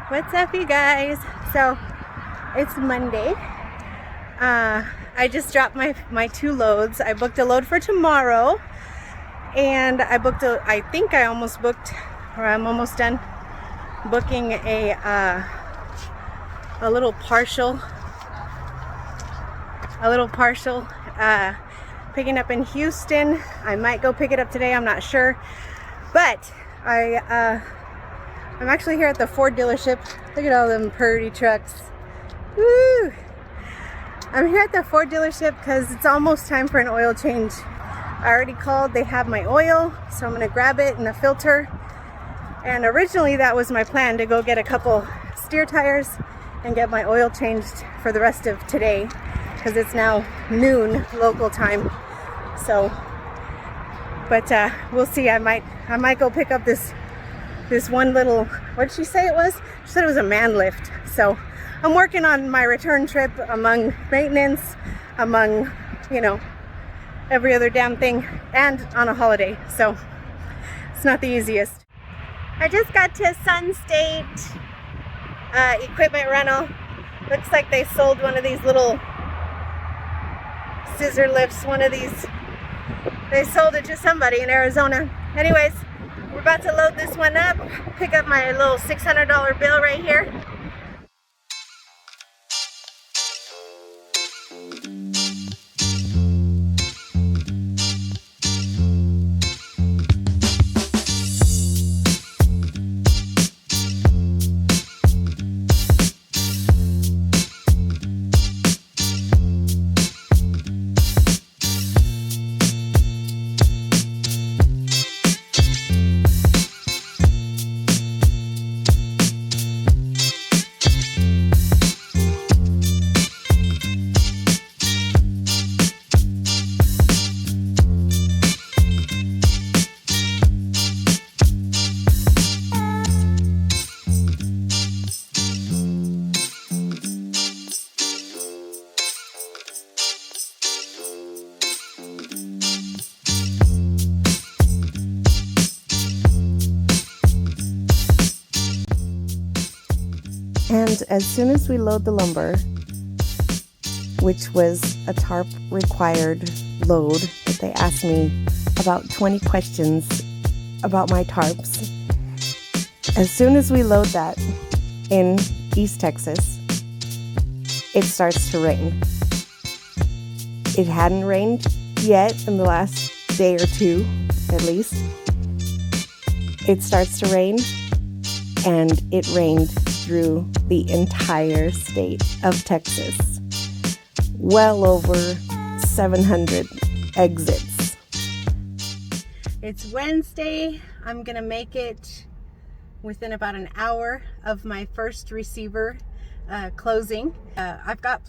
What's up, you guys? So it's Monday. I just dropped my 2 loads. I booked a load for tomorrow, and I think I almost booked, or I'm almost done booking a little partial picking up in Houston. I might go pick it up today, I'm not sure, but I'm actually here at the Ford dealership. Look at all them pretty trucks. Woo! I'm here at the Ford dealership because it's almost time for an oil change. I already called, they have my oil, so I'm gonna grab it and a filter. And originally that was my plan, to go get a couple steer tires and get my oil changed for the rest of today, because it's now noon local time. So, but we'll see. I might go pick up this one little, what did she say it was? She said it was a man lift. So I'm working on my return trip among maintenance, among, every other damn thing, and on a holiday. So it's not the easiest. I just got to Sun State equipment rental. Looks like they sold one of these little scissor lifts, one of these. They sold it to somebody in Arizona. Anyways, we're about to load this one up, pick up my little $600 bill right here. And as soon as we load the lumber, which was a tarp required load, that they asked me about 20 questions about my tarps. As soon as we load that in East Texas, it starts to rain. It hadn't rained yet in the last day or two, at least. It starts to rain, and it rained through the entire state of Texas. Well over 700 exits. It's Wednesday. I'm gonna make it within about an hour of my first receiver closing. I've got,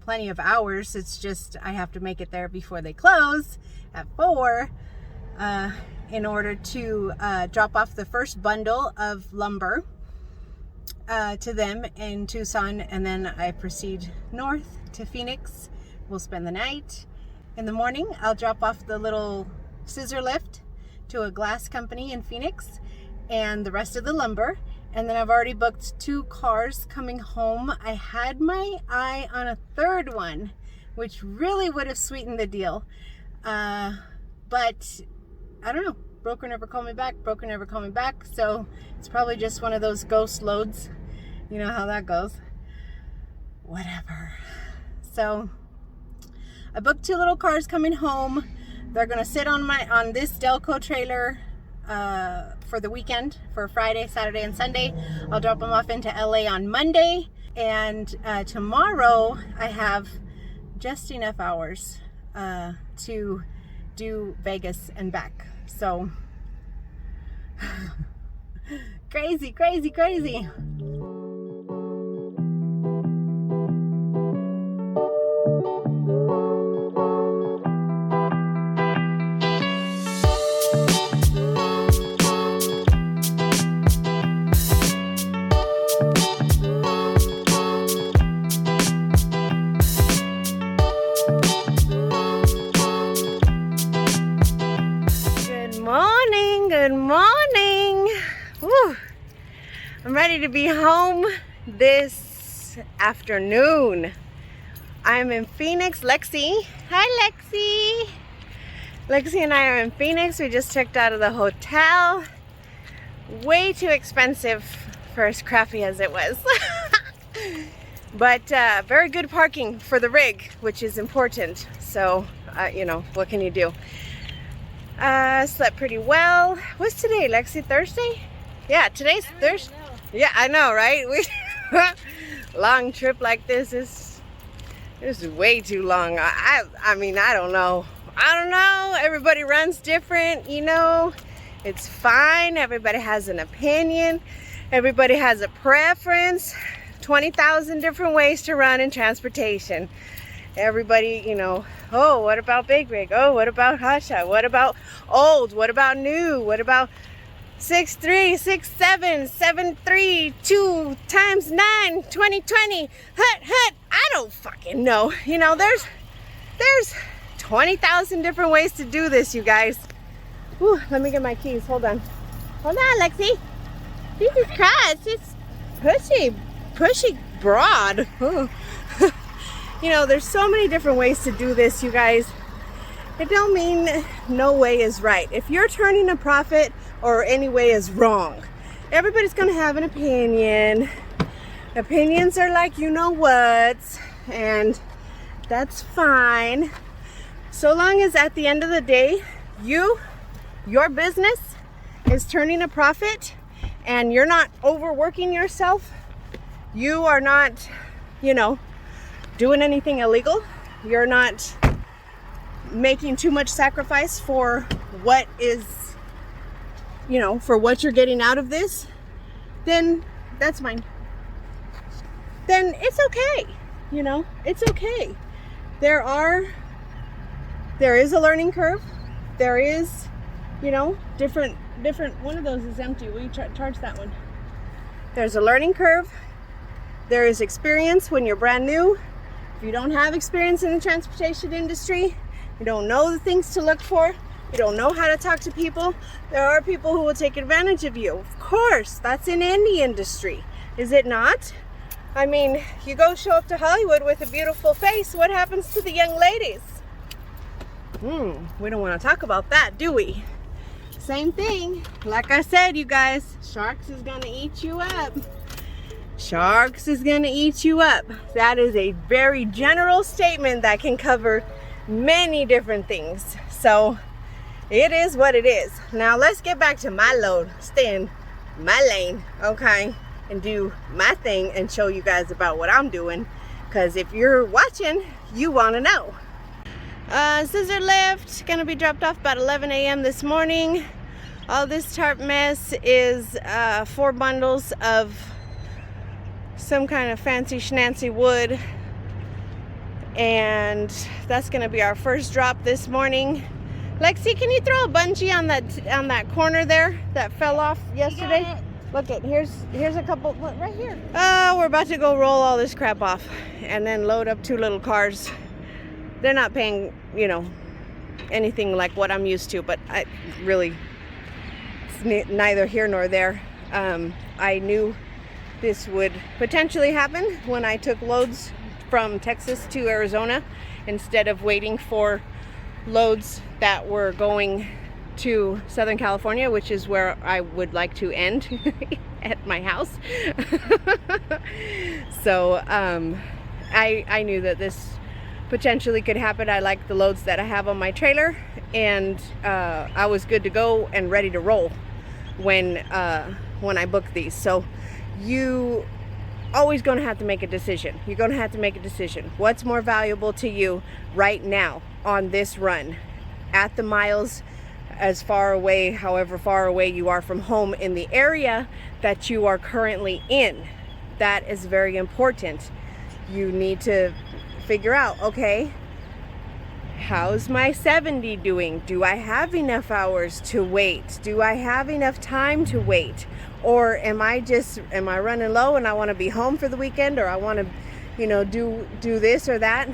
plenty of hours. It's just I have to make it there before they close at 4 in order to drop off the first bundle of lumber to them in Tucson, and then I proceed north to Phoenix. We'll spend the night. In the morning, I'll drop off the little scissor lift to a glass company in Phoenix and the rest of the lumber. And then I've already booked 2 cars coming home. I had my eye on a third one, which really would have sweetened the deal. But I don't know. Broker never called me back. So it's probably just one of those ghost loads. You know how that goes. Whatever. So I booked 2 little cars coming home. They're gonna sit on this Delco trailer for the weekend, for Friday, Saturday, and Sunday. I'll drop them off into LA on Monday, and tomorrow I have just enough hours to do Vegas and back. So crazy. Good morning. Woo. I'm ready ready to be home this afternoon. I'm in Phoenix. Lexi. Hi, Lexi. Lexi and I are in Phoenix. We just checked out of the hotel. Way too expensive for as crappy as it was. But very good parking for the rig, which is important. So, you know, what can you do? Slept pretty well. What's today, Lexi? Thursday? Yeah, today's Thursday. Yeah, I know, right? Long trip like this is way too long. I mean, I don't know. Everybody runs different, you know. It's fine. Everybody has an opinion. Everybody has a preference. 20,000 different ways to run in transportation. Everybody, you know, oh, what about big rig? Oh, what about hotshot? What about old? What about new? What about 6'3", 6'7", 7'3", 2 times 9, 2020, hut. I don't fucking know. You know, there's 20,000 different ways to do this, you guys. Whew, let me get my keys. Hold on, Lexi. Jesus Christ, it's pushy broad. You know, there's so many different ways to do this, you guys. It don't mean no way is right. If you're turning a profit, or any way is wrong. Everybody's gonna have an opinion. Opinions are like you know what, and that's fine. So long as at the end of the day, your business is turning a profit and you're not overworking yourself, you are not, you know, doing anything illegal, you're not making too much sacrifice for what is, you know, for what you're getting out of this, then that's fine. Then it's okay, you know, it's okay. There is a learning curve. There is, you know, different, one of those is empty. Will you charge that one? There's a learning curve. There is experience when you're brand new. If you don't have experience in the transportation industry, you don't know the things to look for, you don't know how to talk to people, there are people who will take advantage of you. Of course, that's in any industry. Is it not? I mean, you go show up to Hollywood with a beautiful face, what happens to the young ladies? We don't want to talk about that, do we? Same thing. Like I said, you guys, sharks is gonna eat you up. Sharks is gonna eat you up. That is a very general statement that can cover many different things. So it is what it is. Now let's get back to my load. Stay in my lane, okay? And do my thing and show you guys about what I'm doing. Because if you're watching, you want to know. Scissor lift, gonna be dropped off about 11 a.m. this morning. All this tarp mess is 4 bundles of some kind of fancy schnancy wood. And that's gonna be our first drop this morning. Lexi, can you throw a bungee on that corner there that fell off yesterday? Look at here's a couple right here. We're about to go roll all this crap off and then load up 2 little cars. They're not paying, you know, anything like what I'm used to, but I really, it's neither here nor there. I knew this would potentially happen when I took loads from Texas to Arizona instead of waiting for loads that were going to Southern California, which is where I would like to end at my house. So I knew that this potentially could happen. I like the loads that I have on my trailer, and I was good to go and ready to roll when I booked these. So you always going to have to make a decision. You're going to have to make a decision. What's more valuable to you right now on this run? At the miles, as far away, however far away you are from home in the area that you are currently in. That is very important. You need to figure out, okay, how's my 70 doing? Do I have enough hours to wait? Do I have enough time to wait? Or am I running low and I want to be home for the weekend, or I want to, you know, do this or that?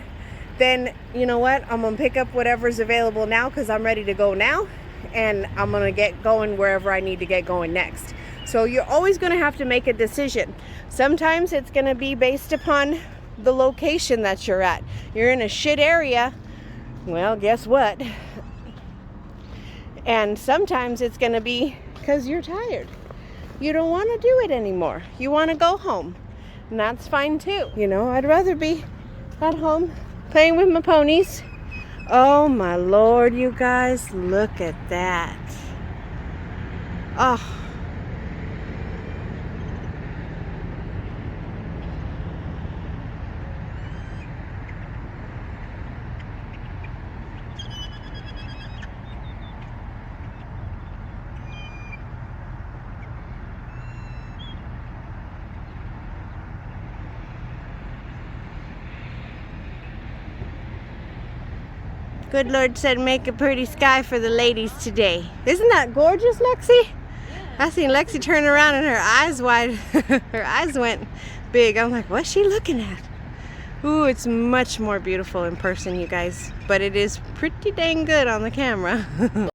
Then, you know what? I'm going to pick up whatever's available now because I'm ready to go now, and I'm going to get going wherever I need to get going next. So you're always going to have to make a decision. Sometimes it's going to be based upon the location that you're at. You're in a shit area, well, guess what? And sometimes it's going to be because you're tired. You don't want to do it anymore. You want to go home. And that's fine too. You know, I'd rather be at home playing with my ponies. Oh my Lord, you guys, look at that. Oh. Good Lord said make a pretty sky for the ladies today. Isn't that gorgeous, Lexi? Yeah. I seen Lexi turn around and her eyes wide. Her eyes went big. I'm like, what's she looking at? Ooh, it's much more beautiful in person, you guys. But it is pretty dang good on the camera.